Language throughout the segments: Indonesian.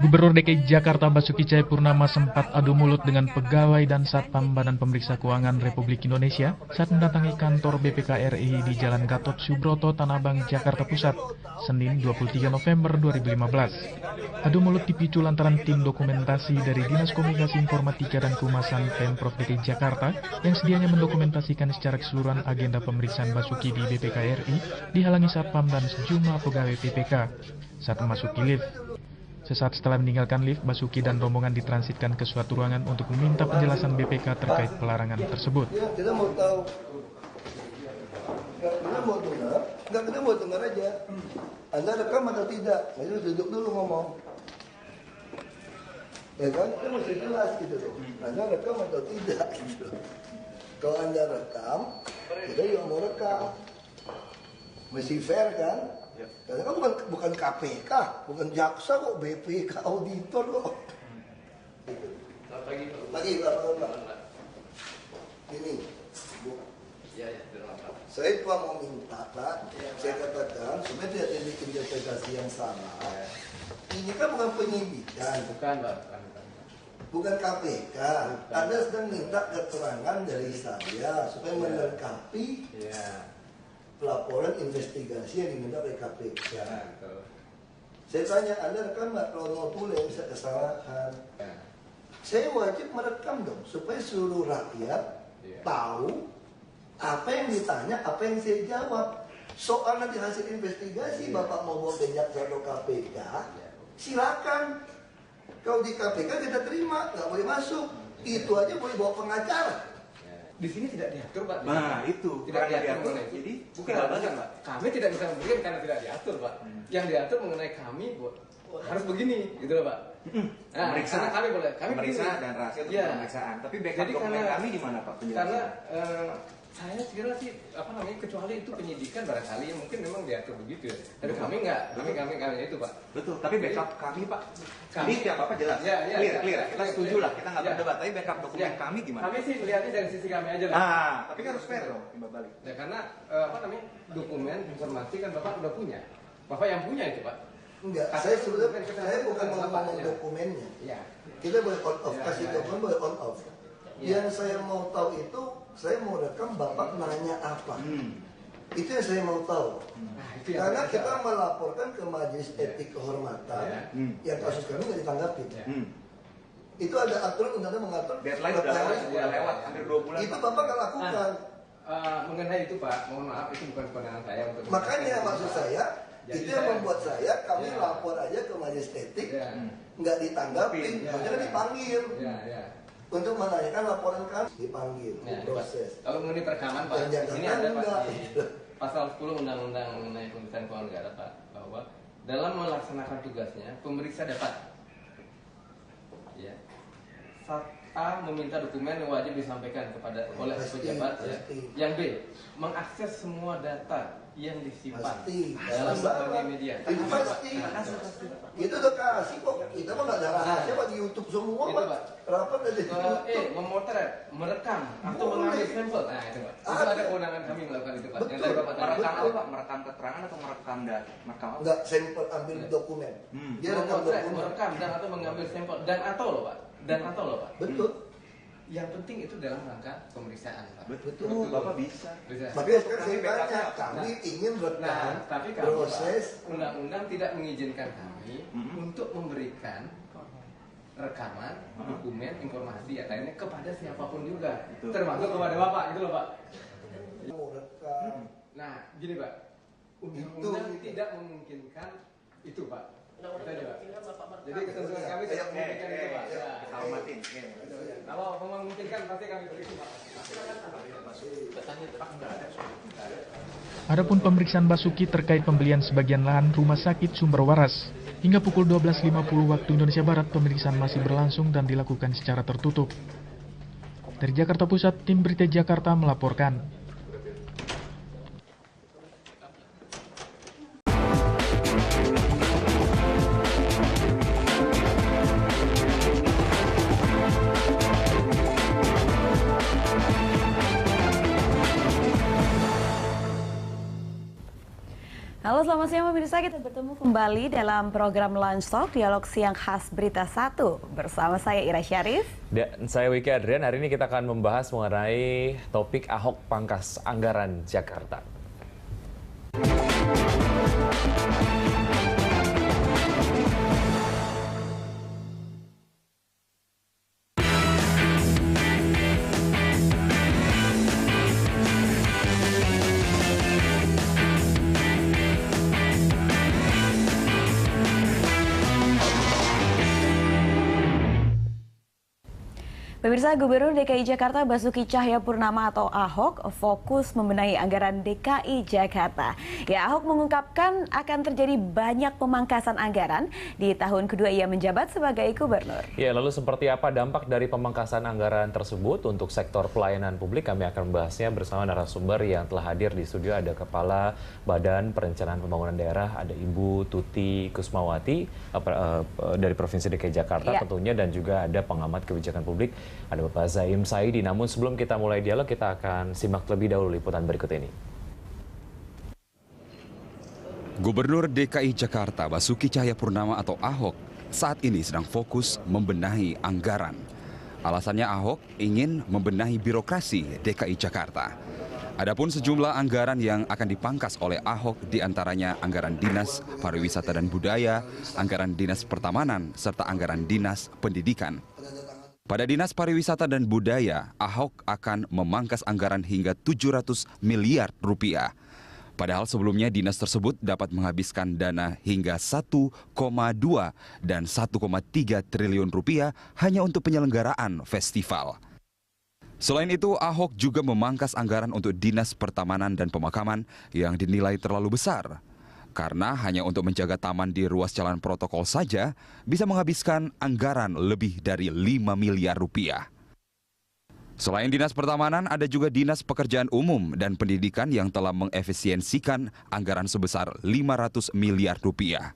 Gubernur DKI Jakarta Basuki Cahayapurnama sempat adu mulut dengan pegawai dan Satpam Badan Pemeriksa Keuangan Republik Indonesia saat mendatangi kantor BPK RI di Jalan Gatot Subroto, Tanah Abang, Jakarta Pusat, Senin 23 November 2015. Adu mulut dipicu lantaran tim dokumentasi dari Dinas Komunikasi Informatika dan Kehumasan Pemprov DKI Jakarta yang sedianya mendokumentasikan secara keseluruhan agenda pemeriksaan Basuki di BPK RI dihalangi Satpam dan sejumlah pegawai BPK saat memasuki lift. Sesaat setelah meninggalkan lift, Basuki dan rombongan ditransitkan ke suatu ruangan untuk meminta penjelasan BPK terkait pelarangan tersebut. Kita mau tahu, kita mau dengar aja. Anda rekam atau tidak? Jadi duduk dulu ngomong. Ya kan, kita mesti jelas gitu loh. Anda rekam atau tidak gitu. Kalau Anda rekam, kita juga mau rekam. Mesti fair kan? Karena kan bukan KPK, bukan jaksa kok, BPK, auditor kok. Lagi Pak. Ini, Bu. Saya cuma mau minta, Pak. Saya katakan, supaya tidak ada interpretasi yang salah. Ini kan bukan penyidikan. Bukan, Pak. Bukan KPK. Anda sedang minta keterangan dari saya supaya melengkapi laporan investigasi yang diminta oleh KPK. Saya tanya, Anda rekam nggak kalau mau tulis bisa kesalahan? Saya wajib merekam dong supaya seluruh rakyat tahu apa yang ditanya, apa yang saya jawab. Soal nanti hasil investigasi Bapak mau bawa ke jaksa atau KPK, silakan. Kalau di KPK kita terima, nggak boleh masuk. Itu aja boleh bawa pengacara. Di sini tidak diatur, Pak. Nah, itu tidak diatur. Jadi bukan alasan, Pak. Kami tidak bisa memberikan karena tidak diatur, Pak. Yang diatur mengenai kami harus begini, gitu loh, Pak. Nah, Pemeriksa, kami boleh. Kami pemeriksa begini. dan rahasia untuk pemeriksaan. Tapi backup dokumen kami di mana, Pak? Karena saya kira sih kecuali itu penyidikan barangkali mungkin memang diatur begitu ya. Tapi kami enggak, kami itu, Pak. Betul, tapi backup kami, Pak. Jadi tiap apa jelas. Clear. Kita setuju lah, kita nggak berdebat. Tapi backup dokumen kami gimana? Kami sih melihatnya dari sisi kami aja lah. Tapi kan harus fair dong, timbal balik. Ya karena dokumen informasi kan Bapak udah punya. Bapak yang punya itu, Pak. Enggak, saya bukan mau ngomong dokumennya. Iya. Kita boleh on off, kasih dokumen boleh on off. Yang saya mau tahu itu, saya mau rekam Bapak nanya apa. Itu yang saya mau tahu. Karena kita melaporkan ke Majelis Etik Kehormatan, yang kasus kami nggak ditanggapi. Itu ada aturan undang-undang mengatur. Deadline sudah lewat, hampir 2 bulan. Itu Bapak nggak lakukan. Mengenai itu, Pak, mohon maaf itu bukan kewenangan saya untuk. Makanya maksud saya, itu yang membuat kami lapor aja ke Majelis Etik, nggak ditanggapi, makanya dipanggil. Untuk menanyakan laporan kami dipanggil, diproses. Kalau mengenai perekaman, Pak, di sini ada pasal 10 Undang-Undang mengenai Pemerintahan Keuangan Negara, Pak, bahwa dalam melaksanakan tugasnya pemeriksa dapat A meminta dokumen yang wajib disampaikan oleh pejabat, yang B mengakses semua data yang disimpan dalam berbagai media. Itu pasti. Itu udah kasih kok. Kita mah nggak ada rahasia Pak di YouTube semua Pak. Rapat ada di YouTube. Memotret, merekam atau mengambil sampel. Nah itu Pak. Itu ada kewenangan kami melakukan itu Pak. Yang tadi Bapak merekam apa Pak? Merekam keterangan atau merekam data? Enggak, sampel ambil dokumen. Dia rekam dokumen. Merekam dan atau mengambil sampel dan atau loh Pak. Betul. Yang penting itu dalam rangka pemeriksaan, Pak. Betul. Bapak bisa. Tapi sekarang saya tanya, kami ingin rekam tapi proses. Undang-undang tidak mengizinkan kami untuk memberikan rekaman, dokumen, informasi yang lainnya kepada siapapun juga, termasuk kepada Bapak, itu loh Pak. Mau rekam. Nah, gini Pak, undang-undang tidak memungkinkan itu Pak. Jadi ketentuan kami tidak memungkinkan itu Pak. Kita hormatin. Kalau memungkinkan pasti kami berikan Pak. Adapun pemeriksaan Basuki terkait pembelian sebagian lahan rumah sakit Sumber Waras. Hingga pukul 12.50 waktu Indonesia Barat, pemeriksaan masih berlangsung dan dilakukan secara tertutup. Dari Jakarta Pusat, tim Berita Jakarta melaporkan. Halo, selamat siang pemirsa. Kita bertemu kembali dalam program Lunch Talk, dialog siang khas Berita 1. Bersama saya Ira Syarif. Dan saya Wiki Adrian. Hari ini kita akan membahas mengenai topik Ahok pangkas anggaran Jakarta. Pemirsa, Gubernur DKI Jakarta Basuki Cahayapurnama atau Ahok fokus membenahi anggaran DKI Jakarta. Ya, Ahok mengungkapkan akan terjadi banyak pemangkasan anggaran di tahun kedua ia menjabat sebagai gubernur. Ya, lalu seperti apa dampak dari pemangkasan anggaran tersebut untuk sektor pelayanan publik? Kami akan membahasnya bersama narasumber yang telah hadir di studio. Ada Kepala Badan Perencanaan Pembangunan Daerah, ada Ibu Tuti Kusmawati dari Provinsi DKI Jakarta tentunya, dan juga ada pengamat kebijakan publik, ada Bapak Zaim Saidi. Namun sebelum kita mulai dialog, kita akan simak terlebih dahulu liputan berikut ini. Gubernur DKI Jakarta Basuki Cahayapurnama atau Ahok saat ini sedang fokus membenahi anggaran. Alasannya Ahok ingin membenahi birokrasi DKI Jakarta. Adapun sejumlah anggaran yang akan dipangkas oleh Ahok diantaranya anggaran Dinas Pariwisata dan Budaya, anggaran Dinas Pertamanan, serta anggaran Dinas Pendidikan. Pada Dinas Pariwisata dan Budaya, Ahok akan memangkas anggaran hingga 700 miliar rupiah. Padahal sebelumnya dinas tersebut dapat menghabiskan dana hingga 1,2 dan 1,3 triliun rupiah hanya untuk penyelenggaraan festival. Selain itu, Ahok juga memangkas anggaran untuk Dinas Pertamanan dan Pemakaman yang dinilai terlalu besar. Karena hanya untuk menjaga taman di ruas jalan protokol saja bisa menghabiskan anggaran lebih dari 5 miliar rupiah. Selain Dinas Pertamanan, ada juga Dinas Pekerjaan Umum dan Pendidikan yang telah mengefisiensikan anggaran sebesar 500 miliar rupiah.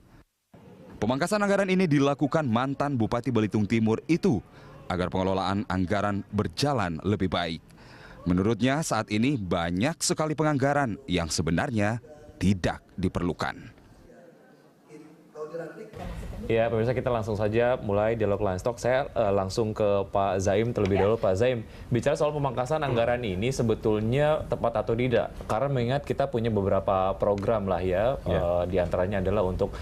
Pemangkasan anggaran ini dilakukan mantan Bupati Belitung Timur itu agar pengelolaan anggaran berjalan lebih baik. Menurutnya saat ini banyak sekali penganggaran yang sebenarnya tidak diperlukan. Ya, pemirsa, kita langsung saja mulai dialog Lunch Talk. Saya langsung ke Pak Zaim terlebih dahulu. Pak Zaim, bicara soal pemangkasan anggaran ini sebetulnya tepat atau tidak? Karena mengingat kita punya beberapa program lah ya, di antaranya adalah untuk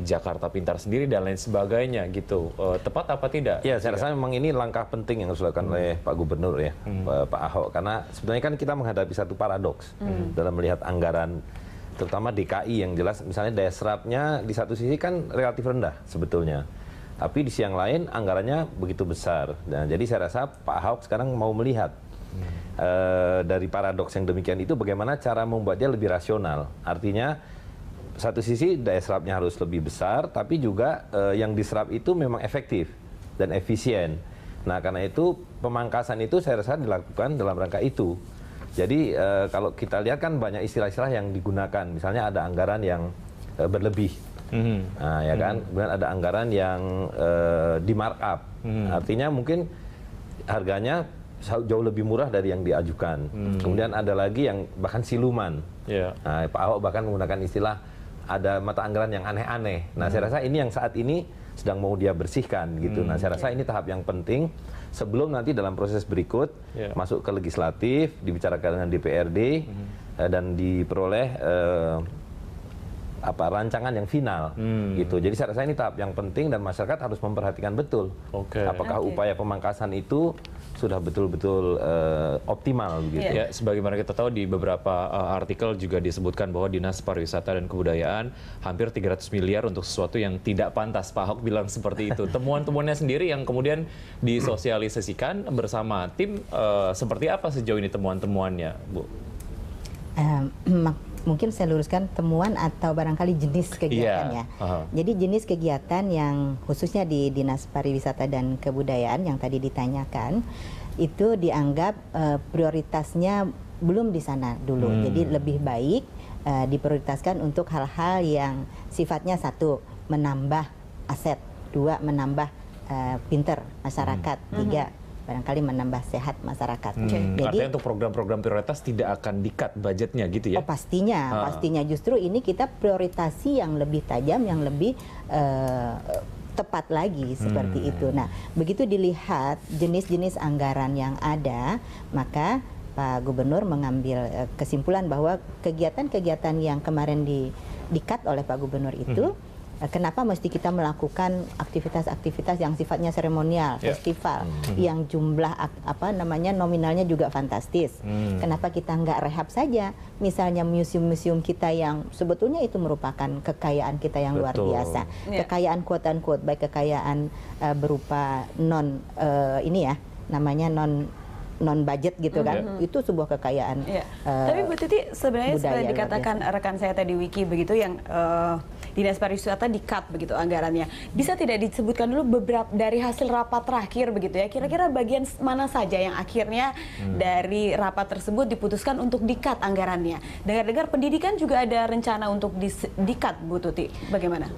Jakarta Pintar sendiri dan lain sebagainya gitu. Tepat apa tidak? Ya, saya rasa memang ini langkah penting yang harus dilakukan oleh Pak Gubernur ya, Pak Ahok. Karena sebenarnya kan kita menghadapi satu paradoks dalam melihat anggaran, terutama DKI yang jelas misalnya daya serapnya di satu sisi kan relatif rendah sebetulnya. Tapi di sisi yang lain anggarannya begitu besar. Nah, jadi saya rasa Pak Ahok sekarang mau melihat dari paradoks yang demikian itu bagaimana cara membuatnya lebih rasional. Artinya satu sisi daya serapnya harus lebih besar, tapi juga yang diserap itu memang efektif dan efisien. Nah, karena itu pemangkasan itu saya rasa dilakukan dalam rangka itu. Jadi kalau kita lihat kan banyak istilah-istilah yang digunakan. Misalnya ada anggaran yang berlebih, nah, ya kan. Kemudian ada anggaran yang di markup. Artinya mungkin harganya jauh lebih murah dari yang diajukan. Kemudian ada lagi yang bahkan siluman. Nah, Pak Ahok bahkan menggunakan istilah ada mata anggaran yang aneh-aneh. Nah, saya rasa ini yang saat ini sedang mau dia bersihkan gitu. Nah, saya rasa ini tahap yang penting sebelum nanti dalam proses berikut masuk ke legislatif, dibicarakan dengan DPRD dan diperoleh rancangan yang final gitu. Jadi saya rasa ini tahap yang penting dan masyarakat harus memperhatikan betul apakah upaya pemangkasan itu sudah betul-betul optimal gitu. Ya, sebagaimana kita tahu di beberapa artikel juga disebutkan bahwa Dinas Pariwisata dan Kebudayaan hampir 300 miliar untuk sesuatu yang tidak pantas. Pak Ahok bilang seperti itu. Temuan-temuannya sendiri yang kemudian disosialisasikan bersama tim, seperti apa sejauh ini temuan-temuannya, Bu? Mungkin saya luruskan temuan atau barangkali jenis kegiatan ya. Jadi jenis kegiatan yang khususnya di Dinas Pariwisata dan Kebudayaan yang tadi ditanyakan itu dianggap prioritasnya belum di sana dulu. Jadi lebih baik diprioritaskan untuk hal-hal yang sifatnya satu, menambah aset, dua, menambah pinter masyarakat, tiga, barangkali menambah sehat masyarakat. Jadi artinya untuk program-program prioritas tidak akan di-cut budgetnya gitu ya? Oh pastinya, pastinya justru ini kita prioritasi yang lebih tajam, yang lebih tepat lagi seperti itu. Nah, begitu dilihat jenis-jenis anggaran yang ada, maka Pak Gubernur mengambil kesimpulan bahwa kegiatan-kegiatan yang kemarin di-cut oleh Pak Gubernur itu, kenapa mesti kita melakukan aktivitas-aktivitas yang sifatnya seremonial, festival, yang jumlah nominalnya juga fantastis. Kenapa kita nggak rehab saja? Misalnya museum-museum kita yang sebetulnya itu merupakan kekayaan kita yang luar biasa, kekayaan quote unquote, baik kekayaan berupa non budget gitu kan, itu sebuah kekayaan. Tapi Bu Titi sebenarnya seperti dikatakan rekan saya tadi Wiki begitu yang Dinas Pariwisata di-cut begitu anggarannya. Bisa tidak disebutkan dulu beberapa dari hasil rapat terakhir begitu ya, kira-kira bagian mana saja yang akhirnya dari rapat tersebut diputuskan untuk di-cut anggarannya? Dengar-dengar pendidikan juga ada rencana untuk di-cut, Bu Tuti. Bagaimana?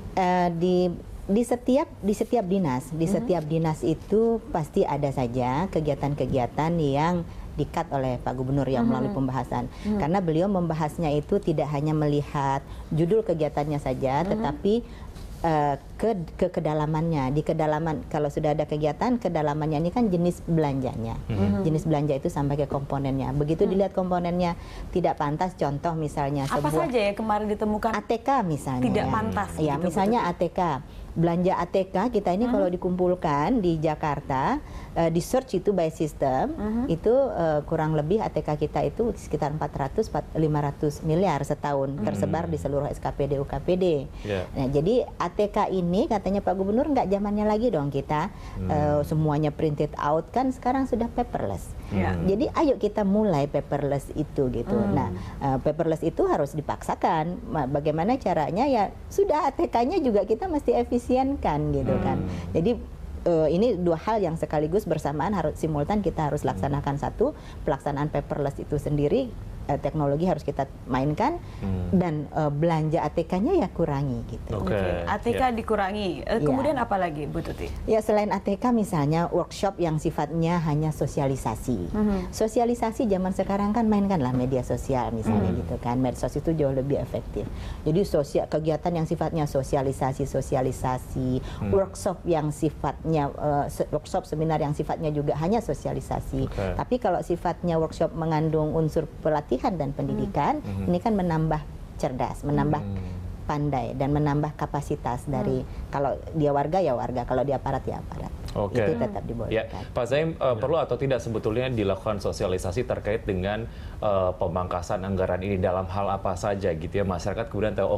Di setiap dinas itu pasti ada saja kegiatan-kegiatan yang di-cut oleh Pak Gubernur yang melalui pembahasan. Karena beliau membahasnya itu tidak hanya melihat judul kegiatannya saja, tetapi ke kedalamannya. Di kedalaman, kalau sudah ada kegiatan, kedalamannya ini kan jenis belanjanya. Jenis belanja itu sampai ke komponennya. Begitu dilihat komponennya tidak pantas, contoh misalnya apa saja ya kemarin ditemukan ATK misalnya. Tidak pantas. Ya, gitu, misalnya ATK. Belanja ATK kita ini kalau dikumpulkan di Jakarta, di search itu by system, itu kurang lebih ATK kita itu sekitar 400-500 miliar setahun tersebar di seluruh SKPD UKPD. Nah, jadi ATK ini katanya Pak Gubernur nggak zamannya lagi dong kita semuanya printed out, kan sekarang sudah paperless. Jadi ayo kita mulai paperless itu gitu. Nah, paperless itu harus dipaksakan. Bagaimana caranya? Ya sudah, ATK-nya juga kita mesti efisienkan gitu kan. Jadi ini dua hal yang sekaligus bersamaan harus simultan kita harus laksanakan. Satu, pelaksanaan paperless itu sendiri, teknologi harus kita mainkan, dan belanja ATK-nya ya kurangi gitu. ATK dikurangi. Kemudian apa lagi Bu Tuti? Ya selain ATK misalnya workshop yang sifatnya hanya sosialisasi. Sosialisasi zaman sekarang kan mainkanlah media sosial misalnya gitu kan. Medsos itu jauh lebih efektif. Jadi kegiatan yang sifatnya sosialisasi, workshop yang sifatnya workshop seminar yang sifatnya juga hanya sosialisasi. Tapi kalau sifatnya workshop mengandung unsur pelatihan dan pendidikan, ini kan menambah cerdas, menambah pandai, dan menambah kapasitas dari kalau dia warga ya warga, kalau dia aparat ya aparat. Itu tetap dibolehkan. Pak Zaim, perlu atau tidak sebetulnya dilakukan sosialisasi terkait dengan pemangkasan anggaran ini dalam hal apa saja gitu ya, masyarakat kemudian tahu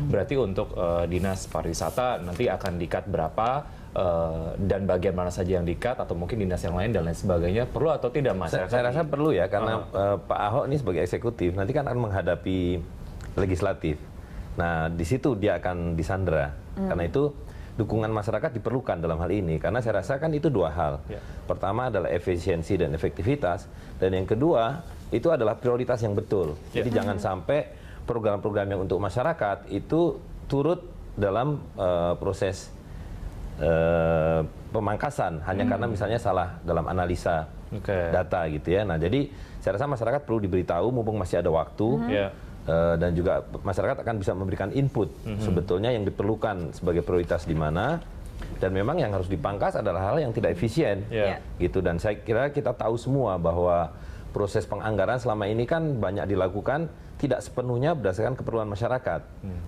berarti untuk Dinas Pariwisata nanti akan di-cut berapa, dan bagian mana saja yang di-cut, atau mungkin dinas yang lain dan lain sebagainya, perlu atau tidak masyarakat? Saya rasa perlu ya, karena Pak Ahok ini sebagai eksekutif nanti kan akan menghadapi legislatif. Nah, di situ dia akan disandera. Karena itu dukungan masyarakat diperlukan dalam hal ini, karena saya rasa kan itu dua hal. Pertama adalah efisiensi dan efektivitas, dan yang kedua itu adalah prioritas yang betul. Jadi jangan sampai program-program yang untuk masyarakat itu turut dalam proses pemangkasan hanya karena misalnya salah dalam analisa data gitu ya. Nah, jadi saya rasa masyarakat perlu diberitahu mumpung masih ada waktu, dan juga masyarakat akan bisa memberikan input sebetulnya yang diperlukan sebagai prioritas di mana, dan memang yang harus dipangkas adalah hal yang tidak efisien gitu. Dan saya kira kita tahu semua bahwa proses penganggaran selama ini kan banyak dilakukan tidak sepenuhnya berdasarkan keperluan masyarakat,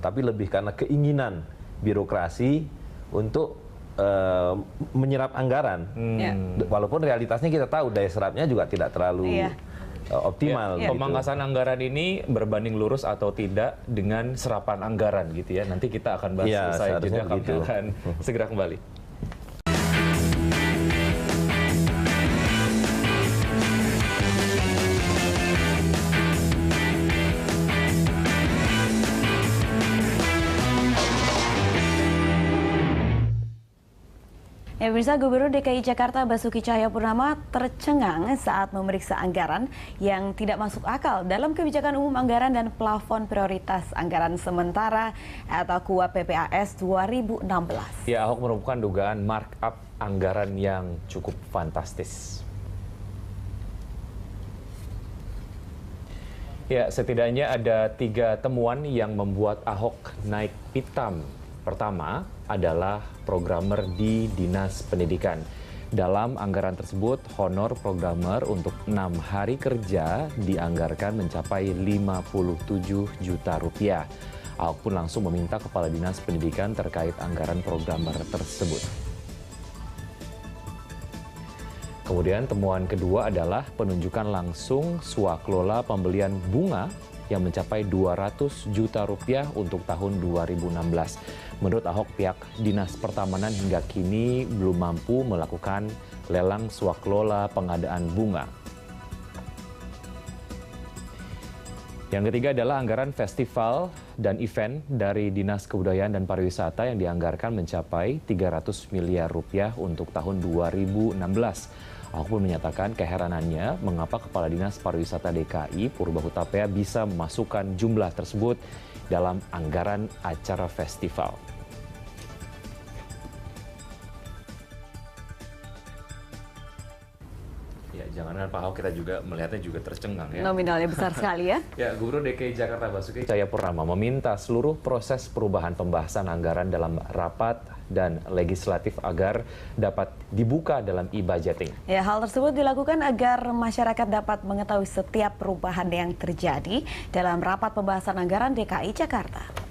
tapi lebih karena keinginan birokrasi untuk menyerap anggaran, walaupun realitasnya kita tahu daya serapnya juga tidak terlalu optimal. Gitu. Pemangkasan anggaran ini berbanding lurus atau tidak dengan serapan anggaran gitu ya. Nanti kita akan bahas selesai jeda, kami akan segera kembali. Ya, pemirsa, Gubernur DKI Jakarta Basuki Cahayapurnama tercengang saat memeriksa anggaran yang tidak masuk akal dalam kebijakan umum anggaran dan plafon prioritas anggaran sementara atau KUA PPAS 2016. Ya, Ahok merupakan dugaan markup anggaran yang cukup fantastis. Ya, setidaknya ada 3 temuan yang membuat Ahok naik pitam. Pertama adalah programmer di Dinas Pendidikan. Dalam anggaran tersebut, honor programmer untuk 6 hari kerja dianggarkan mencapai 57 juta rupiah. Ahok pun langsung meminta Kepala Dinas Pendidikan terkait anggaran programmer tersebut. Kemudian temuan kedua adalah penunjukan langsung swakelola pembelian bunga yang mencapai 200 juta rupiah untuk tahun 2016. Menurut Ahok, pihak Dinas Pertamanan hingga kini belum mampu melakukan lelang swakelola pengadaan bunga. Yang ketiga adalah anggaran festival dan event dari Dinas Kebudayaan dan Pariwisata yang dianggarkan mencapai 300 miliar rupiah untuk tahun 2016. Ahok pun menyatakan keheranannya mengapa Kepala Dinas Pariwisata DKI Purba Hutapea bisa memasukkan jumlah tersebut dalam anggaran acara festival. Ya, jangankan Pak Ahok, kita juga melihatnya juga tercengang ya. Nominalnya besar sekali ya. Ya, Gubernur DKI Jakarta Basuki Cahayapurnama meminta seluruh proses perubahan pembahasan anggaran dalam rapat dan legislatif agar dapat dibuka dalam e-budgeting. Ya, hal tersebut dilakukan agar masyarakat dapat mengetahui setiap perubahan yang terjadi dalam rapat pembahasan anggaran DKI Jakarta.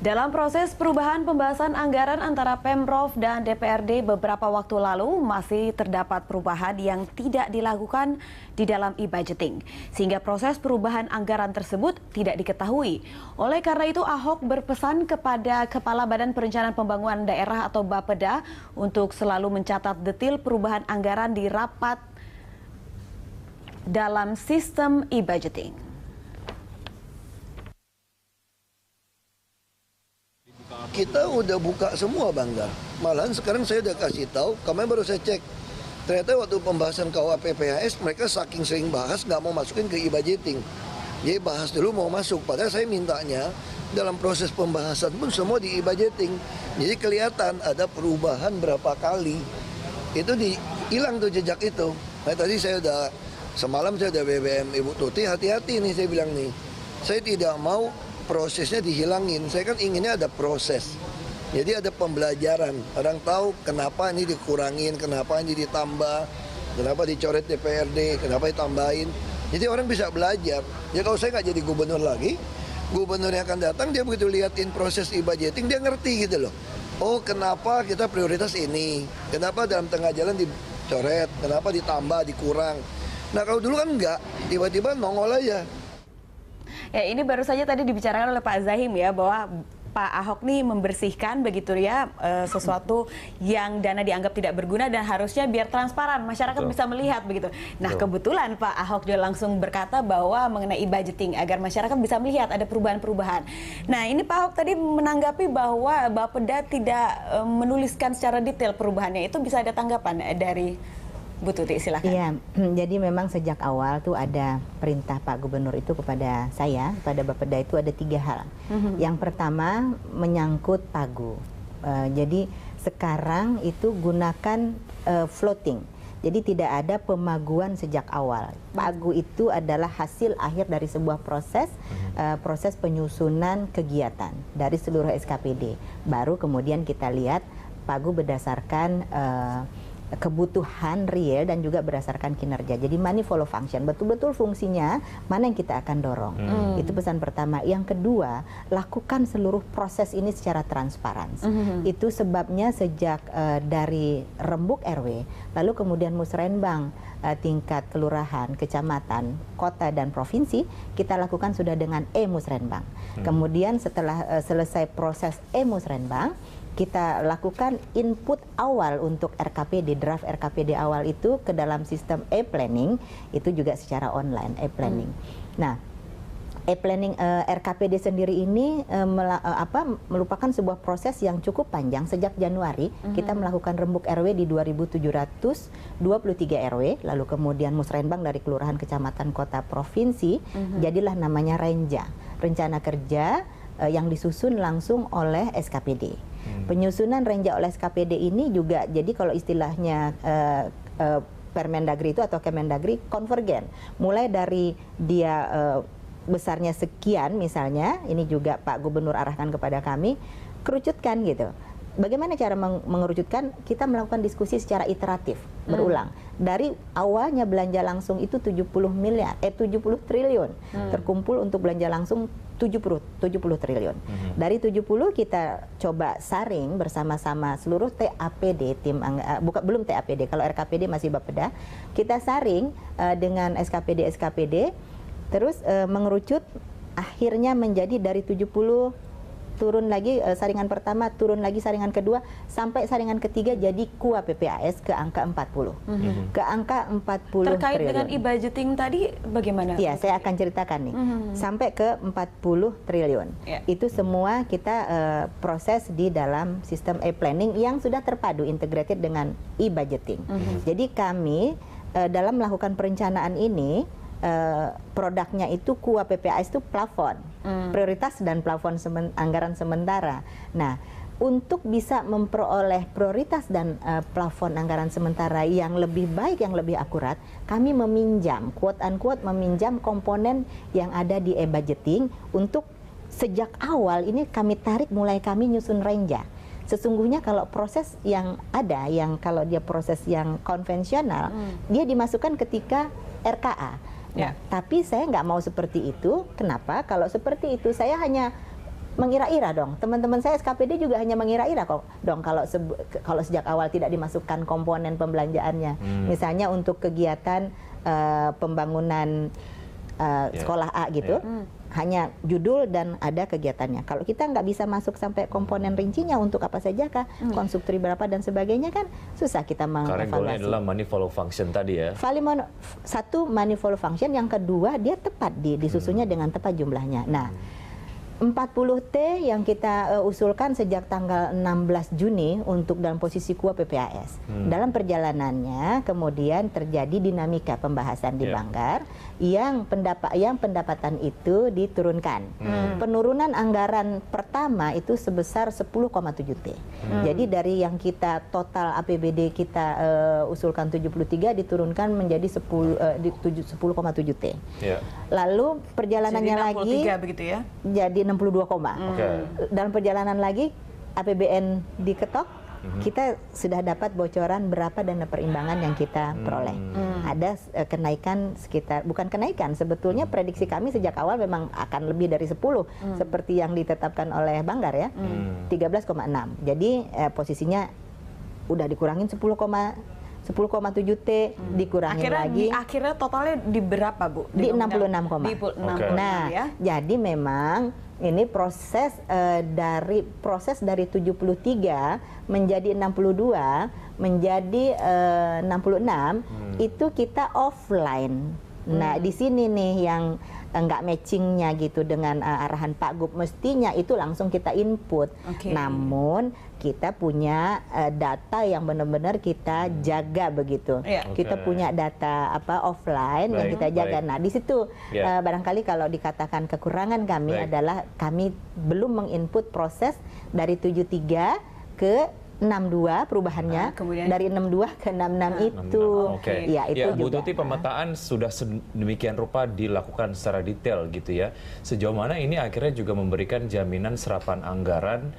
Dalam proses perubahan pembahasan anggaran antara Pemprov dan DPRD beberapa waktu lalu masih terdapat perubahan yang tidak dilakukan di dalam e-budgeting, sehingga proses perubahan anggaran tersebut tidak diketahui. Oleh karena itu, Ahok berpesan kepada Kepala Badan Perencanaan Pembangunan Daerah atau Bapeda untuk selalu mencatat detail perubahan anggaran di rapat dalam sistem e-budgeting. Kita udah buka semua, Bangga. Malahan sekarang saya udah kasih tahu, kemarin baru saya cek. Ternyata waktu pembahasan KUHP PPHS, mereka saking sering bahas nggak mau masukin ke e-budgeting. Jadi bahas dulu mau masuk, padahal saya mintanya dalam proses pembahasan pun semua di e-budgeting. Jadi kelihatan ada perubahan berapa kali. Itu hilang tuh jejak itu. Nah, tadi semalam saya udah BBM Ibu Tuti, hati-hati nih saya bilang nih. Saya tidak mau prosesnya dihilangin, saya kan inginnya ada proses. Jadi ada pembelajaran, orang tahu kenapa ini dikurangin, kenapa ini ditambah, kenapa dicoret DPRD, kenapa ditambahin. Jadi orang bisa belajar. Ya kalau saya nggak jadi gubernur lagi, gubernur yang akan datang dia begitu liatin proses e-budgeting, dia ngerti gitu loh. Oh kenapa kita prioritas ini, kenapa dalam tengah jalan dicoret, kenapa ditambah, dikurang. Nah kalau dulu kan enggak, tiba-tiba nongol aja. Ya, ini baru saja tadi dibicarakan oleh Pak Zahim ya, bahwa Pak Ahok nih membersihkan begitu ya sesuatu yang dana dianggap tidak berguna dan harusnya biar transparan, masyarakat bisa melihat begitu. Nah, kebetulan Pak Ahok dia langsung berkata bahwa mengenai e-budgeting agar masyarakat bisa melihat ada perubahan-perubahan. Nah, ini Pak Ahok tadi menanggapi bahwa Bapeda tidak menuliskan secara detail perubahannya. Itu bisa ada tanggapan dari Bu Tuti, silakan. Iya, jadi memang sejak awal tuh ada perintah Pak Gubernur itu kepada saya, pada Bapeda itu ada 3 hal. Yang pertama menyangkut pagu. Jadi sekarang itu gunakan floating. Jadi tidak ada pemaguan sejak awal. Pagu itu adalah hasil akhir dari sebuah proses penyusunan kegiatan dari seluruh SKPD. Baru kemudian kita lihat pagu berdasarkan kebutuhan real dan juga berdasarkan kinerja. Jadi money follow function, betul-betul fungsinya mana yang kita akan dorong. Itu pesan pertama. Yang kedua, lakukan seluruh proses ini secara transparan. Itu sebabnya sejak dari rembuk RW, lalu kemudian musrenbang tingkat kelurahan, kecamatan, kota dan provinsi, kita lakukan sudah dengan e-musrenbang. Kemudian setelah selesai proses e-musrenbang, kita lakukan input awal untuk RKPD, draft RKPD awal itu ke dalam sistem e-planning, itu juga secara online, e-planning. Nah, e-planning RKPD sendiri ini merupakan sebuah proses yang cukup panjang. Sejak Januari, kita melakukan rembuk RW di 2.723 RW, lalu kemudian musrenbang dari kelurahan, kecamatan, kota, provinsi, jadilah namanya Renja, Rencana Kerja yang disusun langsung oleh SKPD. Penyusunan renja oleh SKPD ini juga, jadi kalau istilahnya Permendagri itu atau Kemendagri konvergen. Mulai dari dia besarnya sekian misalnya, ini juga Pak Gubernur arahkan kepada kami, kerucutkan gitu. Bagaimana cara mengerucutkan? Kita melakukan diskusi secara iteratif, berulang. Dari awalnya belanja langsung itu 70 triliun. Terkumpul untuk belanja langsung 70 triliun. Dari 70 kita coba saring bersama-sama seluruh TAPD, belum TAPD, kalau RKPD masih Bapeda. Kita saring dengan SKPD, terus mengerucut akhirnya menjadi dari 70 turun lagi saringan pertama, turun lagi saringan kedua, sampai saringan ketiga jadi KUA PPAS ke angka 40. Ke angka 40 Terkait triliun. dengan e-budgeting tadi bagaimana? Iya, saya akan ceritakan nih. Sampai ke 40 triliun. Itu semua kita proses di dalam sistem e-planning yang sudah terpadu, integrated dengan e-budgeting. Jadi kami dalam melakukan perencanaan ini, produknya itu KUA PPAS itu plafon, prioritas dan plafon anggaran sementara. Nah, untuk bisa memperoleh prioritas dan plafon anggaran sementara yang lebih baik, yang lebih akurat, kami meminjam, quote unquote meminjam komponen yang ada di e-budgeting untuk sejak awal ini kami tarik, mulai kami nyusun renja. Sesungguhnya kalau proses yang ada, yang kalau dia proses yang konvensional, dia dimasukkan ketika RKA. Nah, tapi saya nggak mau seperti itu. Kenapa? Kalau seperti itu saya hanya mengira-ira dong. Teman-teman saya SKPD juga hanya mengira-ira kok dong kalau sejak awal tidak dimasukkan komponen pembelanjaannya. Misalnya untuk kegiatan pembangunan sekolah A gitu. Hanya judul dan ada kegiatannya. Kalau kita nggak bisa masuk sampai komponen rincinya untuk apa saja kah, konstruksi berapa dan sebagainya, kan susah kita mengevaluasi. Karena goalnya adalah money follow function tadi ya. Satu, money follow function. Yang kedua, dia tepat disusunnya dengan tepat jumlahnya. Nah, 40T yang kita usulkan sejak tanggal 16 Juni untuk dalam posisi KUA PPAS. Dalam perjalanannya kemudian terjadi dinamika pembahasan di Banggar yang pendapatan itu diturunkan. Penurunan anggaran pertama itu sebesar 10,7T. Jadi dari yang kita total APBD kita usulkan 73 diturunkan menjadi 10,7T. Lalu perjalanannya lagi begitu ya. Jadi 62, dalam perjalanan lagi APBN diketok, kita sudah dapat bocoran berapa dana perimbangan yang kita peroleh. Ada kenaikan sekitar, bukan kenaikan, sebetulnya prediksi kami sejak awal memang akan lebih dari 10, seperti yang ditetapkan oleh Banggar ya, 13,6. Jadi posisinya udah dikurangin 10,7T, dikurangin lagi. Akhirnya totalnya di berapa, Bu? Di 66, di 66. Nah, ya. Jadi memang ini proses dari 73 menjadi 62 menjadi 66 itu kita offline. Nah, di sini nih yang nggak matchingnya gitu dengan arahan Pak Gub. Mestinya itu langsung kita input. Namun kita punya data yang benar-benar kita jaga begitu. Kita punya data offline yang kita jaga. Nah, di situ barangkali kalau dikatakan kekurangan kami adalah kami belum menginput proses dari 73 ke 62 perubahannya, dari 62 ke 66 itu. Ya, itu Bu juga. Tuti, pemetaan sudah sedemikian rupa dilakukan secara detail gitu ya. Sejauh mana ini akhirnya juga memberikan jaminan serapan anggaran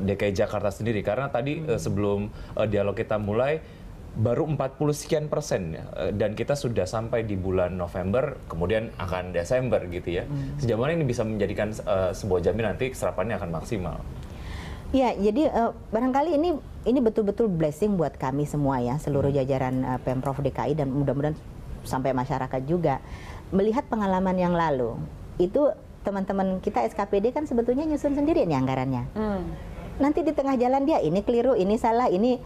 DKI Jakarta sendiri? Karena tadi sebelum dialog kita mulai baru 40 sekian persen ya, dan kita sudah sampai di bulan November, kemudian akan Desember gitu ya. Sejauh mana ini bisa menjadikan sebuah jaminan nanti serapannya akan maksimal? Ya, jadi barangkali ini betul-betul blessing buat kami semua ya, seluruh jajaran Pemprov DKI dan mudah-mudahan sampai masyarakat juga. Melihat pengalaman yang lalu, itu teman-teman kita SKPD kan sebetulnya nyusun sendiri nih anggarannya. Nanti di tengah jalan dia ini keliru, ini salah, ini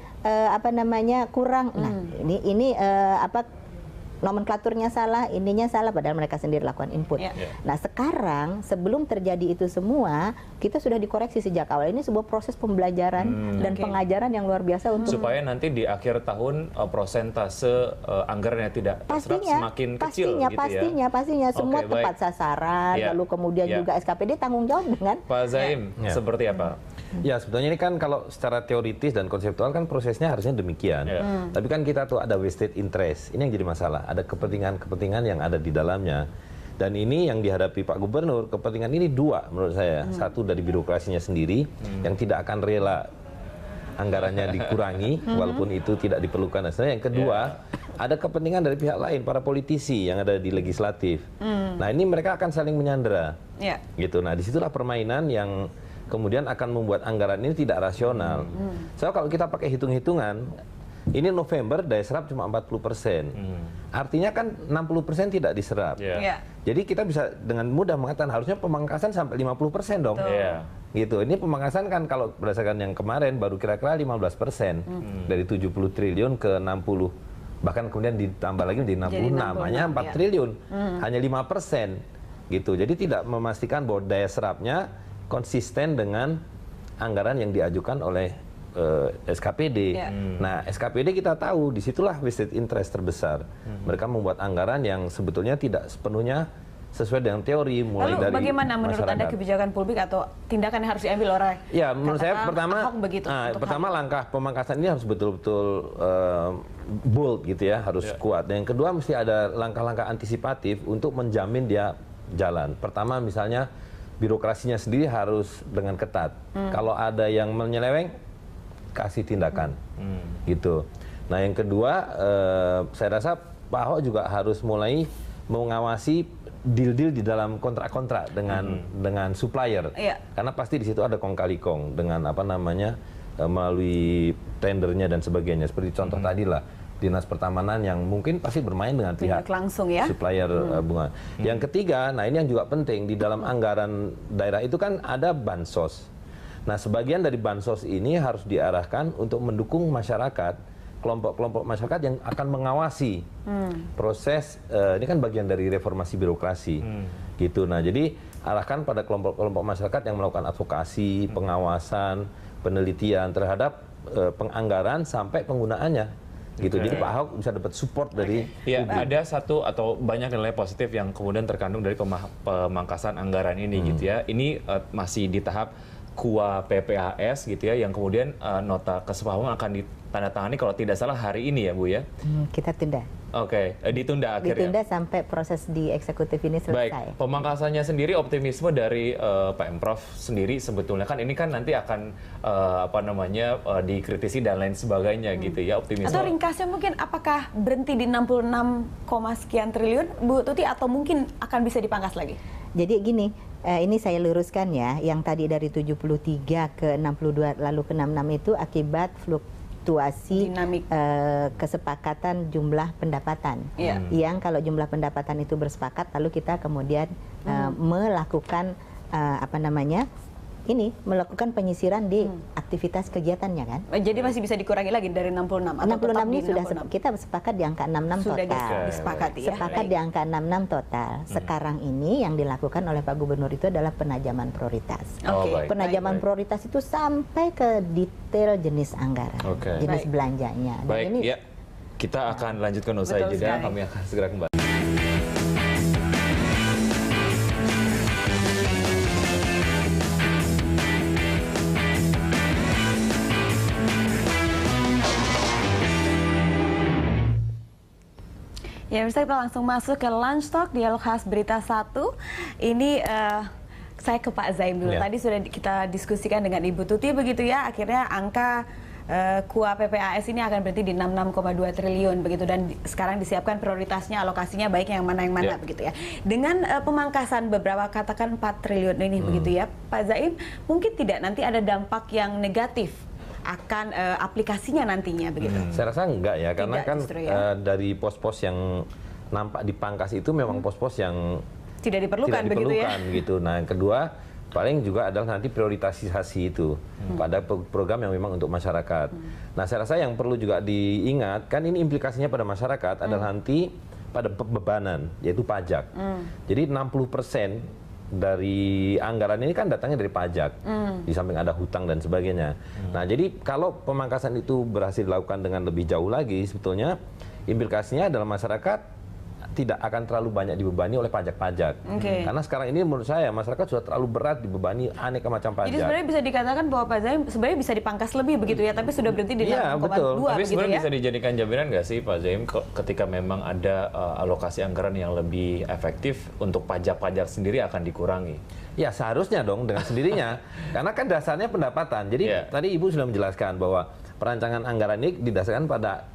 kurang. Nah, ini nomenklaturnya salah, ininya salah, padahal mereka sendiri lakukan input. Nah sekarang sebelum terjadi itu semua, kita sudah dikoreksi sejak awal. Ini sebuah proses pembelajaran dan pengajaran yang luar biasa untuk supaya nanti di akhir tahun prosentase anggaran yang tidak terserap semakin kecil gitu ya. Pastinya semua tepat sasaran, lalu kemudian juga SKPD tanggung jawab dengan Pak Zaim, seperti apa? Ya sebetulnya ini kan kalau secara teoritis dan konseptual kan prosesnya harusnya demikian. Tapi kan kita tuh ada vested interest. Ini yang jadi masalah. Ada kepentingan-kepentingan yang ada di dalamnya. Dan ini yang dihadapi Pak Gubernur, kepentingan ini dua menurut saya. Satu dari birokrasinya sendiri yang tidak akan rela anggarannya dikurangi walaupun itu tidak diperlukan. Nah, yang kedua, ada kepentingan dari pihak lain, para politisi yang ada di legislatif. Nah, ini mereka akan saling menyandera. Gitu. Nah, disitulah permainan yang kemudian akan membuat anggaran ini tidak rasional. So kalau kita pakai hitung-hitungan, ini November daya serap cuma 40%. Artinya kan 60% tidak diserap. Jadi kita bisa dengan mudah mengatakan harusnya pemangkasan sampai 50% dong. Gitu. Ini pemangkasan kan kalau berdasarkan yang kemarin baru kira-kira 15%. Dari 70 triliun ke 60. Bahkan kemudian ditambah lagi menjadi 66. Hanya 4 triliun. Hanya 5%. Gitu. Jadi tidak memastikan bahwa daya serapnya konsisten dengan anggaran yang diajukan oleh SKPD. Nah, SKPD kita tahu disitulah vested interest terbesar. Mereka membuat anggaran yang sebetulnya tidak sepenuhnya sesuai dengan teori mulai Lalu dari bagaimana menurut masyarakat. Anda kebijakan publik atau tindakan yang harus diambil oleh menurut saya pertama langkah pemangkasan ini harus betul-betul bold gitu ya, harus kuat. Dan yang kedua mesti ada langkah-langkah antisipatif untuk menjamin dia jalan. Pertama misalnya birokrasinya sendiri harus dengan ketat. Kalau ada yang menyeleweng, kasih tindakan. Gitu. Nah yang kedua, saya rasa Pak Ahok juga harus mulai mengawasi deal-deal di dalam kontrak-kontrak dengan supplier. Karena pasti di situ ada kong kali kong dengan melalui tendernya dan sebagainya. Seperti contoh tadi lah. Dinas Pertamanan yang mungkin pasti bermain dengan pihak langsung supplier bunga. Yang ketiga, nah ini yang juga penting di dalam anggaran daerah itu kan ada bansos. Nah, sebagian dari bansos ini harus diarahkan untuk mendukung masyarakat, kelompok-kelompok masyarakat yang akan mengawasi proses ini kan bagian dari reformasi birokrasi. Gitu. Nah, jadi arahkan pada kelompok-kelompok masyarakat yang melakukan advokasi, pengawasan, penelitian terhadap penganggaran sampai penggunaannya. Gitu. Jadi Pak Ahok bisa dapat support dari ada satu atau banyak nilai positif yang kemudian terkandung dari pemangkasan anggaran ini gitu ya. Ini masih di tahap KUA PPAS gitu ya, yang kemudian nota kesepahaman akan ditandatangani kalau tidak salah hari ini ya Bu ya. Kita tunda. Oke, ditunda akhirnya. Ditunda sampai proses di eksekutif ini selesai. Baik, pemangkasannya sendiri, optimisme dari Pemprov sendiri sebetulnya kan ini kan nanti akan dikritisi dan lain sebagainya gitu ya, optimisme. Atau ringkasnya mungkin apakah berhenti di 66, sekian triliun Bu Tuti atau mungkin akan bisa dipangkas lagi? Jadi gini, ini saya luruskan ya, yang tadi dari 73 ke 62 lalu ke 66 itu akibat fluktuasi kesepakatan jumlah pendapatan. Yang kalau jumlah pendapatan itu bersepakat lalu kita kemudian melakukan melakukan penyisiran di aktivitas kegiatannya kan. Jadi masih bisa dikurangi lagi dari 66 atau 66 ini sudah kita sepakat di angka 66 sudah total. Disepakati ya. Sepakat di angka 66 total. Sekarang ini yang dilakukan oleh Pak Gubernur itu adalah penajaman prioritas. Penajaman prioritas itu sampai ke detail jenis anggaran, jenis belanjanya. Dan ini kita akan lanjutkan usai jeda, kami akan segera kembali. Ya, kita langsung masuk ke Lunch Talk, dialog khas Berita 1. Ini saya ke Pak Zaim dulu. Tadi sudah kita diskusikan dengan Ibu Tuti begitu ya. Akhirnya angka KUA PPAS ini akan berhenti di 66,2 triliun begitu, dan sekarang disiapkan prioritasnya, alokasinya baik yang mana begitu ya. Dengan pemangkasan beberapa katakan 4 triliun ini begitu ya, Pak Zaim, mungkin tidak nanti ada dampak yang negatif akan aplikasinya nantinya begitu? Saya rasa enggak ya, karena kan dari pos-pos yang nampak dipangkas itu memang pos-pos yang tidak diperlukan begitu ya. Gitu. Nah, yang kedua paling juga adalah nanti prioritasasi itu pada program yang memang untuk masyarakat. Nah, saya rasa yang perlu juga diingat kan ini implikasinya pada masyarakat adalah nanti pada bebanan, yaitu pajak. Jadi 60% dari anggaran ini kan datangnya dari pajak, di samping ada hutang dan sebagainya. Nah, jadi kalau pemangkasan itu berhasil dilakukan dengan lebih jauh lagi, sebetulnya implikasinya adalah masyarakat tidak akan terlalu banyak dibebani oleh pajak-pajak. Karena sekarang ini menurut saya masyarakat sudah terlalu berat dibebani aneka macam pajak. Jadi sebenarnya bisa dikatakan bahwa Pak Zaim sebenarnya bisa dipangkas lebih begitu ya, tapi sudah berhenti di 6,2 Tapi begitu sebenarnya ya. bisa dijadikan jaminan nggak sih Pak Zaim ketika memang ada alokasi anggaran yang lebih efektif untuk pajak-pajak sendiri akan dikurangi? Ya seharusnya dong dengan sendirinya. Karena kan dasarnya pendapatan. Jadi tadi Ibu sudah menjelaskan bahwa perancangan anggaran ini didasarkan pada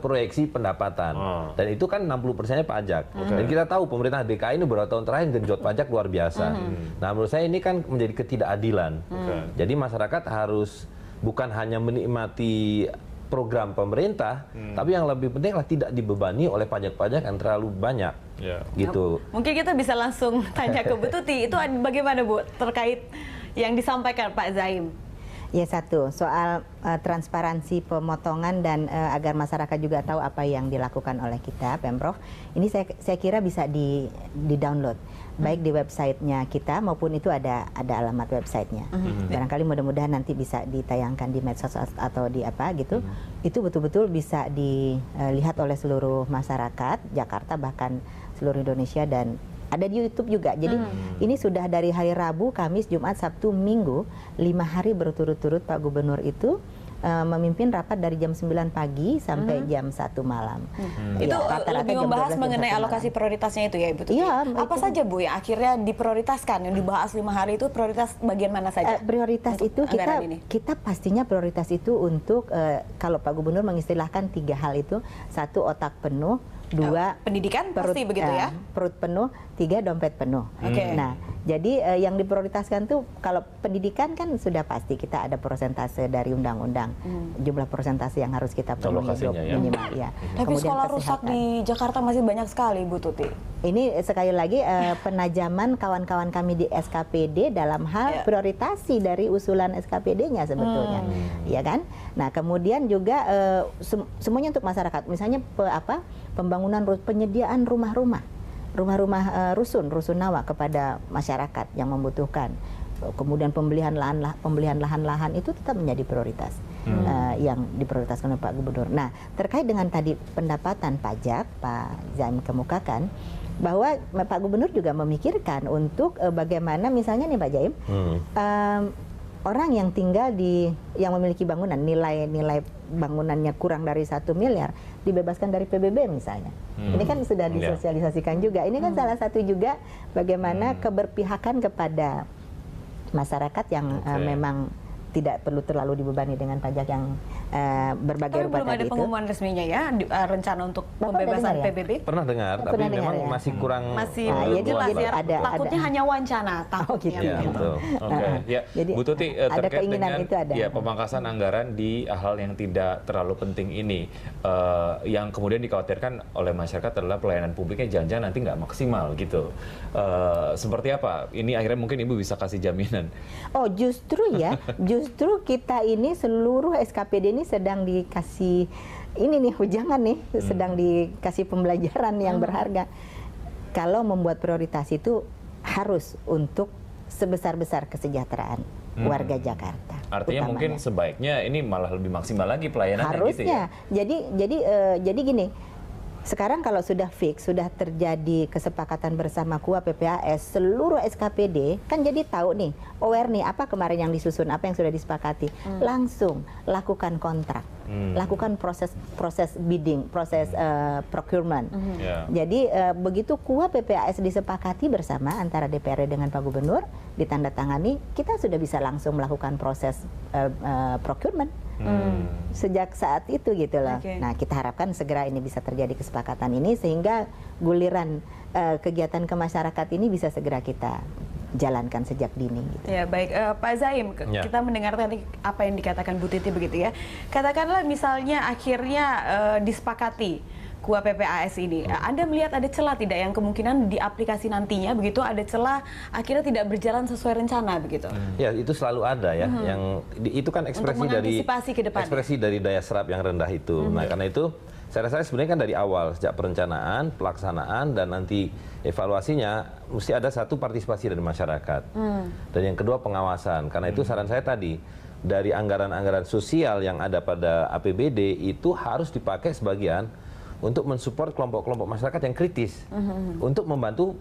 proyeksi pendapatan, dan itu kan 60%-nya pajak. Dan kita tahu pemerintah DKI ini beberapa tahun terakhir genjot pajak luar biasa. Nah, menurut saya ini kan menjadi ketidakadilan. Jadi masyarakat harus bukan hanya menikmati program pemerintah, tapi yang lebih penting adalah tidak dibebani oleh pajak-pajak yang terlalu banyak. Gitu. Mungkin kita bisa langsung tanya ke Bu Tuti, itu bagaimana Bu terkait yang disampaikan Pak Zaim? Ya, satu soal transparansi pemotongan dan agar masyarakat juga tahu apa yang dilakukan oleh kita Pemprov. Ini saya kira bisa di download baik di websitenya kita maupun itu ada alamat websitenya. Barangkali mudah-mudahan nanti bisa ditayangkan di medsos atau di apa gitu. Itu betul-betul bisa dilihat oleh seluruh masyarakat Jakarta bahkan seluruh Indonesia, dan ada di YouTube juga. Jadi ini sudah dari hari Rabu, Kamis, Jumat, Sabtu, Minggu, 5 hari berturut-turut Pak Gubernur itu memimpin rapat dari jam 9 pagi sampai jam 1 malam. Itu rata-rata lebih membahas mengenai alokasi prioritasnya itu ya Ibu Tuti? Iya. Apa saja Bu yang akhirnya diprioritaskan, yang dibahas 5 hari itu prioritas bagian mana saja? Prioritas itu kita pastinya prioritas itu untuk kalau Pak Gubernur mengistilahkan 3 hal itu. 1, otak penuh. 2, pendidikan perut, pasti begitu ya? Perut penuh. 3, dompet penuh. Nah, jadi yang diprioritaskan tuh kalau pendidikan kan sudah pasti kita ada persentase dari undang-undang, jumlah persentase yang harus kita penuhi minimal. Ya. Tapi sekolah rusak di Jakarta masih banyak sekali Bu Tuti. Ini sekali lagi penajaman kawan-kawan kami di SKPD dalam hal prioritasi dari usulan SKPD-nya sebetulnya, ya kan? Nah, kemudian juga semuanya untuk masyarakat. Misalnya pembangunan penyediaan rumah-rumah rusunawa kepada masyarakat yang membutuhkan. Kemudian pembelian lahan-lahan itu tetap menjadi prioritas yang diprioritaskan oleh Pak Gubernur. Nah, terkait dengan tadi pendapatan pajak, Pak Zaim kemukakan bahwa Pak Gubernur juga memikirkan untuk bagaimana misalnya nih Pak Zaim, orang yang tinggal yang memiliki bangunan, nilai bangunannya kurang dari 1 miliar dibebaskan dari PBB misalnya. Ini kan sudah disosialisasikan juga. Ini kan salah satu juga bagaimana keberpihakan kepada masyarakat yang memang tidak perlu terlalu dibebani dengan pajak yang berbagai rupa tadi itu. Belum ada pengumuman resminya ya, rencana untuk pembebasan PBB? Pernah dengar, tapi memang masih kurang. Masih jelas ya, takutnya hanya wacana, takutnya. Jadi Bu Tuti, ada terkait keinginan dengan itu ada. Pemangkasan anggaran di hal yang tidak terlalu penting ini, yang kemudian dikhawatirkan oleh masyarakat adalah pelayanan publiknya jangan-jangan nanti nggak maksimal gitu. Seperti apa? Ini akhirnya mungkin Ibu bisa kasih jaminan. Oh, justru justru kita ini seluruh SKPD ini sedang dikasih ini nih hujangan nih, sedang dikasih pembelajaran yang berharga. Kalau membuat prioritas itu harus untuk sebesar-besar kesejahteraan warga Jakarta. Artinya utamanya. Mungkin sebaiknya ini malah lebih maksimal lagi pelayanannya harusnya. Gitu ya. Jadi gini. Sekarang kalau sudah fix, sudah terjadi kesepakatan bersama KUA PPAS, seluruh SKPD kan jadi tahu nih, aware nih apa kemarin yang disusun, apa yang sudah disepakati. Langsung lakukan kontrak, lakukan proses bidding, proses procurement. Jadi begitu KUA PPAS disepakati bersama antara DPRD dengan Pak Gubernur, ditandatangani, kita sudah bisa langsung melakukan proses procurement. Sejak saat itu gitu loh. Nah, kita harapkan segera ini bisa terjadi kesepakatan ini sehingga guliran kegiatan kemasyarakatan ini bisa segera kita jalankan sejak dini gitu. Ya, baik Pak Zaim, kita mendengar tadi apa yang dikatakan Bu Titi begitu ya. Katakanlah misalnya akhirnya disepakati KUA PPAS ini, Anda melihat ada celah tidak yang kemungkinan di aplikasi nantinya begitu ada celah akhirnya tidak berjalan sesuai rencana begitu? Ya, itu selalu ada ya. Yang itu kan ekspresi dari ke depan, ekspresi dari daya serap yang rendah itu. Nah, karena itu Saya rasa sebenarnya kan dari awal, sejak perencanaan, pelaksanaan, dan nanti evaluasinya, mesti ada satu partisipasi dari masyarakat. Dan yang kedua pengawasan. Karena itu saran saya tadi, dari anggaran-anggaran sosial yang ada pada APBD itu harus dipakai sebagian untuk mensupport kelompok-kelompok masyarakat yang kritis. Untuk membantu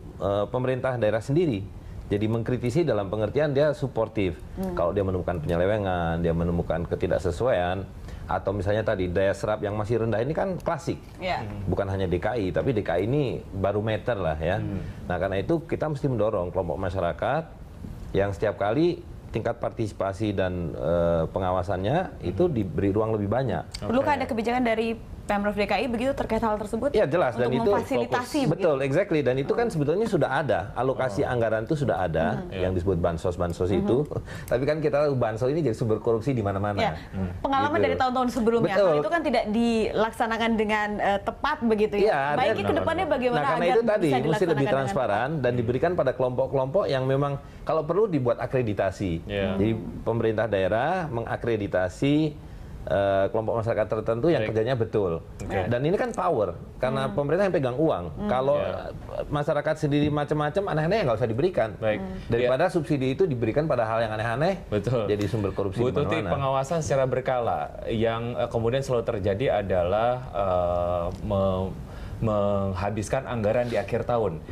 pemerintah daerah sendiri. Jadi mengkritisi dalam pengertian dia suportif. Kalau dia menemukan penyelewengan, dia menemukan ketidaksesuaian, atau misalnya tadi daya serap yang masih rendah ini kan klasik. Bukan hanya DKI, tapi DKI ini barometer lah ya. Nah karena itu kita mesti mendorong kelompok masyarakat yang setiap kali tingkat partisipasi dan pengawasannya itu diberi ruang lebih banyak. Perlukah ada kebijakan dari Pemprov DKI begitu terkait hal tersebut? Iya jelas, dan itu memfasilitasi betul, exactly, dan itu kan sebetulnya sudah ada alokasi anggaran itu sudah ada yang disebut bansos itu. Tapi kan kita bansos ini jadi sumber korupsi di mana-mana. Pengalaman gitu. dari tahun-tahun sebelumnya, hal itu kan tidak dilaksanakan dengan tepat begitu ya. Baiknya ke depannya bagaimana nah, karena agar itu tadi bisa mesti lebih transparan dan diberikan pada kelompok-kelompok yang memang kalau perlu dibuat akreditasi. Jadi pemerintah daerah mengakreditasi kelompok masyarakat tertentu yang kerjanya betul. Dan ini kan power, karena pemerintah yang pegang uang. Kalau masyarakat sendiri macam-macam, aneh-aneh nggak usah diberikan. Daripada subsidi itu diberikan pada hal yang aneh-aneh, jadi sumber korupsi di mana-mana. Bu Tuti, pengawasan secara berkala yang kemudian selalu terjadi adalah menghabiskan anggaran di akhir tahun.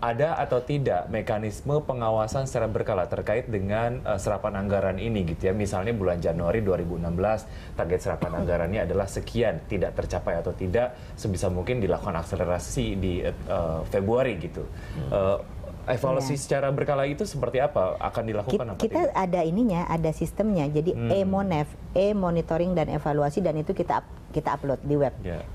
Ada atau tidak mekanisme pengawasan secara berkala terkait dengan serapan anggaran ini gitu ya. Misalnya bulan Januari 2016 target serapan anggarannya adalah sekian, tidak tercapai atau tidak, sebisa mungkin dilakukan akselerasi di Februari gitu. Evaluasi secara berkala itu seperti apa akan dilakukan? Kita ada ininya, ada sistemnya. Jadi e-monef, e-monitoring dan evaluasi, dan itu kita upload di web.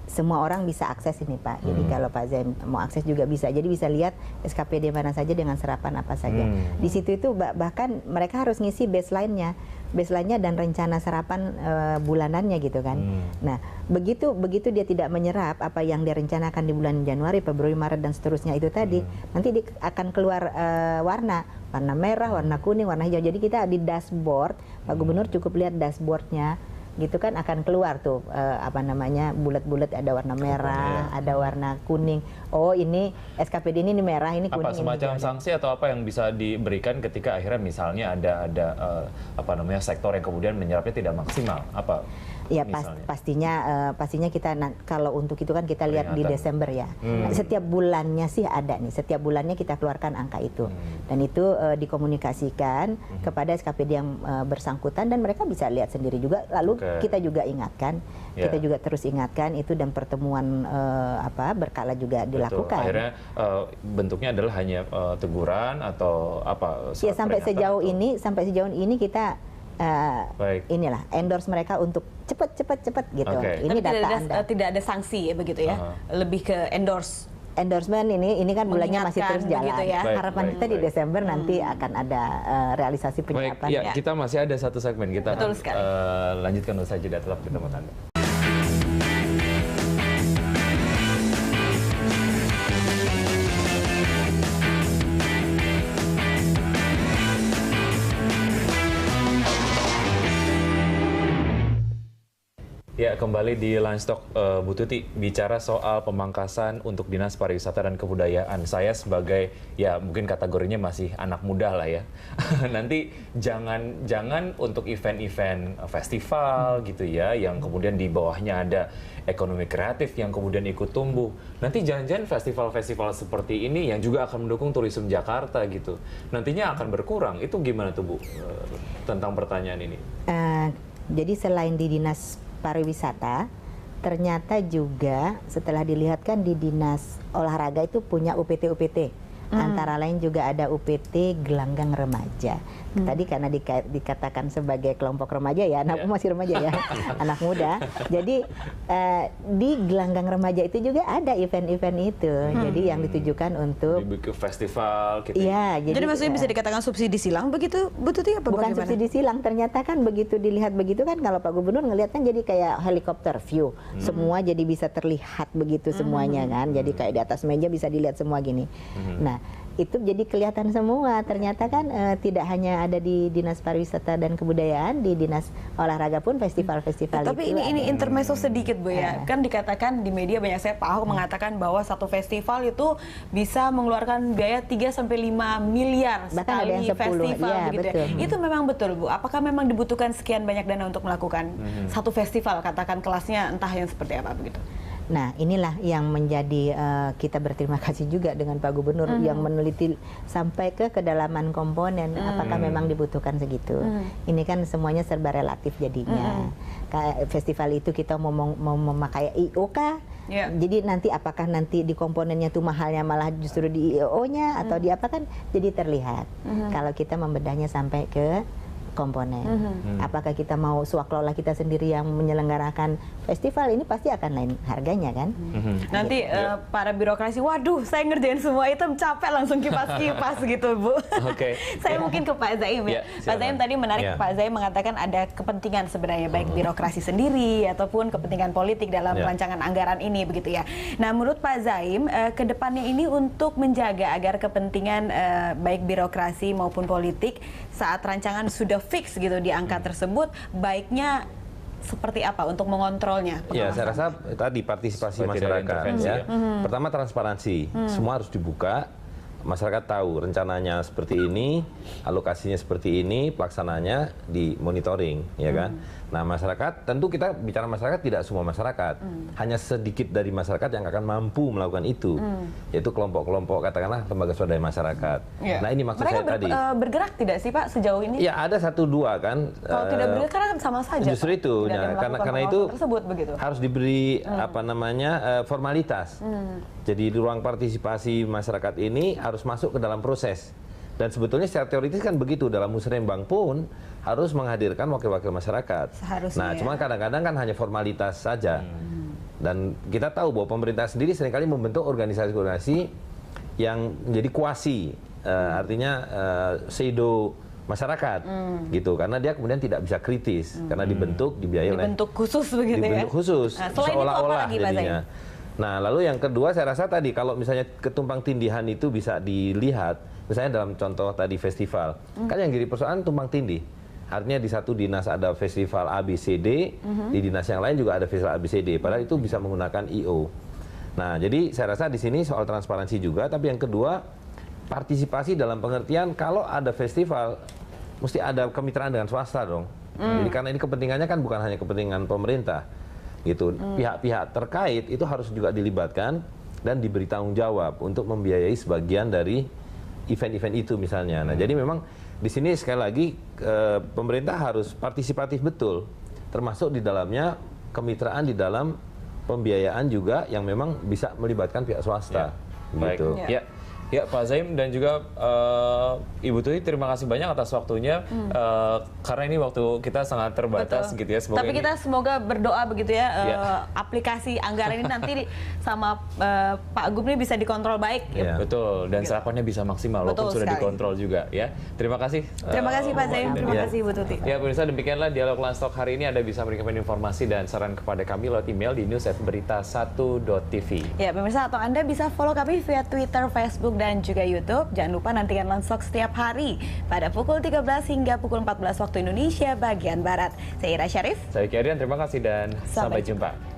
Semua orang bisa akses ini Pak. Jadi kalau Pak Zaim mau akses juga bisa. Jadi bisa lihat SKPD mana saja dengan serapan apa saja. Di situ itu bahkan mereka harus ngisi baseline-nya dan rencana serapan bulanannya gitu kan. Nah, begitu dia tidak menyerap apa yang direncanakan di bulan Januari, Februari, Maret dan seterusnya itu tadi, nanti akan keluar warna merah, warna kuning, warna hijau. Jadi kita di dashboard, Pak Gubernur cukup lihat dashboardnya, gitu kan akan keluar tuh bulat-bulat, ada warna merah, ada warna kuning. Oh ini SKPD ini merah, ini kuning. Apa semacam sanksi atau apa yang bisa diberikan ketika akhirnya misalnya ada sektor yang kemudian menyerapnya tidak maksimal? Apa? Ya pastinya kita kalau untuk itu kan kita lihat di Desember ya. Setiap bulannya sih ada nih. Setiap bulannya kita keluarkan angka itu. Dan itu dikomunikasikan kepada SKPD yang bersangkutan dan mereka bisa lihat sendiri juga. Lalu kita juga ingatkan, kita juga terus ingatkan itu, dan pertemuan berkala juga dilakukan. Akhirnya bentuknya adalah hanya teguran atau apa? Ya sampai sejauh ini kita inilah endorse mereka untuk cepat gitu. Ini data Anda. Tidak ada sanksi ya begitu ya. Lebih ke endorsement ini kan bulannya masih terus jalan. Gitu ya. Harapan kita di Desember nanti akan ada realisasi penyiapan. Ya, kita masih ada satu segmen, kita akan lanjutkan usai jeda, tetap bersama Anda. Ya, kembali di Lunch Talk, Bu Tuti, bicara soal pemangkasan untuk Dinas Pariwisata dan Kebudayaan. Saya sebagai, ya mungkin kategorinya masih anak muda lah ya. Nanti jangan untuk event-event festival gitu ya, yang kemudian di bawahnya ada ekonomi kreatif yang kemudian ikut tumbuh. Nanti jangan-jangan festival-festival seperti ini yang juga akan mendukung turisme Jakarta gitu, nantinya akan berkurang. Itu gimana tuh Bu, tentang pertanyaan ini? Jadi selain di Dinas Pariwisata, ternyata juga setelah dilihat kan di Dinas Olahraga itu punya UPT. Antara lain juga ada UPT Gelanggang Remaja. Tadi karena dikatakan sebagai kelompok remaja ya, anakku masih remaja ya, anak muda. Jadi di Gelanggang Remaja itu juga ada event-event itu. Jadi yang ditujukan untuk festival gitu. Iya, jadi maksudnya bisa dikatakan subsidi silang begitu, Bu Tuti, apa bukan bagaimana? Subsidi silang, ternyata kan begitu dilihat begitu kan, kalau Pak Gubernur ngelihat kan jadi kayak helikopter view. Semua jadi bisa terlihat begitu semuanya kan. Jadi kayak di atas meja bisa dilihat semua gini. Nah, itu jadi kelihatan semua. Ternyata kan tidak hanya ada di Dinas Pariwisata dan Kebudayaan, di Dinas Olahraga pun festival-festival tapi itu ini intermezzo sedikit Bu ya. Kan dikatakan di media banyak Pak Ahok mengatakan bahwa satu festival itu bisa mengeluarkan biaya 3 sampai 5 miliar bahkan ada yang 10 festival ya, begitu betul. ya. Itu memang betul Bu. Apakah memang dibutuhkan sekian banyak dana untuk melakukan satu festival, katakan kelasnya entah yang seperti apa begitu? Nah, inilah yang menjadi kita berterima kasih juga dengan Pak Gubernur yang meneliti sampai ke kedalaman komponen apakah memang dibutuhkan segitu. Ini kan semuanya serba relatif jadinya. Kayak festival itu kita mau memakai IO kah? Jadi nanti apakah nanti di komponennya tuh mahalnya malah justru di IO-nya atau di apa kan jadi terlihat. Kalau kita membedahnya sampai ke komponen. Apakah kita mau swaklola kita sendiri yang menyelenggarakan festival, ini pasti akan lain harganya kan? Nanti para birokrasi, waduh saya ngerjain semua itu capek langsung kipas-kipas gitu Bu. Saya mungkin ke Pak Zaim ya. Pak Zaim tadi menarik, Pak Zaim mengatakan ada kepentingan sebenarnya baik birokrasi sendiri ataupun kepentingan politik dalam rancangan anggaran ini begitu ya. Nah menurut Pak Zaim, kedepannya ini untuk menjaga agar kepentingan baik birokrasi maupun politik saat rancangan sudah fix gitu di angka tersebut, baiknya seperti apa untuk mengontrolnya? Ya, saya rasa tadi partisipasi masyarakat ya. Pertama transparansi, semua harus dibuka. Masyarakat tahu rencananya seperti ini, alokasinya seperti ini, pelaksananya di monitoring, ya kan? Nah, masyarakat, tentu kita bicara masyarakat tidak semua masyarakat, hanya sedikit dari masyarakat yang akan mampu melakukan itu, yaitu kelompok-kelompok katakanlah lembaga swadaya masyarakat. Nah, ini maksud saya tadi. Mereka bergerak tidak sih Pak sejauh ini? Ya, ada 1-2 kan. Kalau tidak bergerak karena sama saja. Justru Pak. itu, ya, karena itu tersebut, begitu. harus diberi formalitas. Jadi ruang partisipasi masyarakat ini harus masuk ke dalam proses. Dan sebetulnya secara teoritis kan begitu, dalam musrembang pun harus menghadirkan wakil-wakil masyarakat. Seharusnya, nah, cuma kadang-kadang kan hanya formalitas saja. Dan kita tahu bahwa pemerintah sendiri seringkali membentuk organisasi-organisasi yang menjadi kuasi, artinya pseudo masyarakat, gitu. Karena dia kemudian tidak bisa kritis, karena dibentuk, dibiayai oleh... Dibentuk khusus begitu ya? Dibentuk khusus, seolah-olah jadinya. Nah, lalu yang kedua saya rasa tadi kalau misalnya ketumpang tindihan itu bisa dilihat, misalnya dalam contoh tadi festival, kan yang jadi persoalan tumpang tindih. Artinya di satu dinas ada festival ABCD, di dinas yang lain juga ada festival ABCD, padahal itu bisa menggunakan IO. Nah, jadi saya rasa di sini soal transparansi juga, tapi yang kedua partisipasi dalam pengertian kalau ada festival mesti ada kemitraan dengan swasta dong. Jadi karena ini kepentingannya kan bukan hanya kepentingan pemerintah. Gitu. Pihak-pihak terkait itu harus juga dilibatkan dan diberi tanggung jawab untuk membiayai sebagian dari event-event itu misalnya. Nah, jadi memang di sini sekali lagi pemerintah harus partisipatif betul, termasuk di dalamnya kemitraan di dalam pembiayaan juga yang memang bisa melibatkan pihak swasta. Gitu. Ya, Pak Zaim dan juga Ibu Tuti, terima kasih banyak atas waktunya. Karena ini waktu kita sangat terbatas gitu ya. Tapi kita semoga berdoa begitu ya, aplikasi anggaran ini nanti sama Pak Gubernur bisa dikontrol baik. Betul, dan serapannya bisa maksimal walaupun sudah dikontrol juga ya. Terima kasih. Terima kasih Pak Zaim, terima kasih Ibu Tuti. Ya pemirsa, demikianlah Dialog Landstalk hari ini. Anda bisa memberikan informasi dan saran kepada kami lewat email di news@berita1.tv. Ya pemirsa, atau Anda bisa follow kami via Twitter, Facebook, dan juga YouTube. Jangan lupa nantikan Landstalk setiap hari pada pukul 13 hingga pukul 14 waktu Indonesia bagian Barat. Saya Ira Syarif. Saya Kiarian, terima kasih dan sampai jumpa.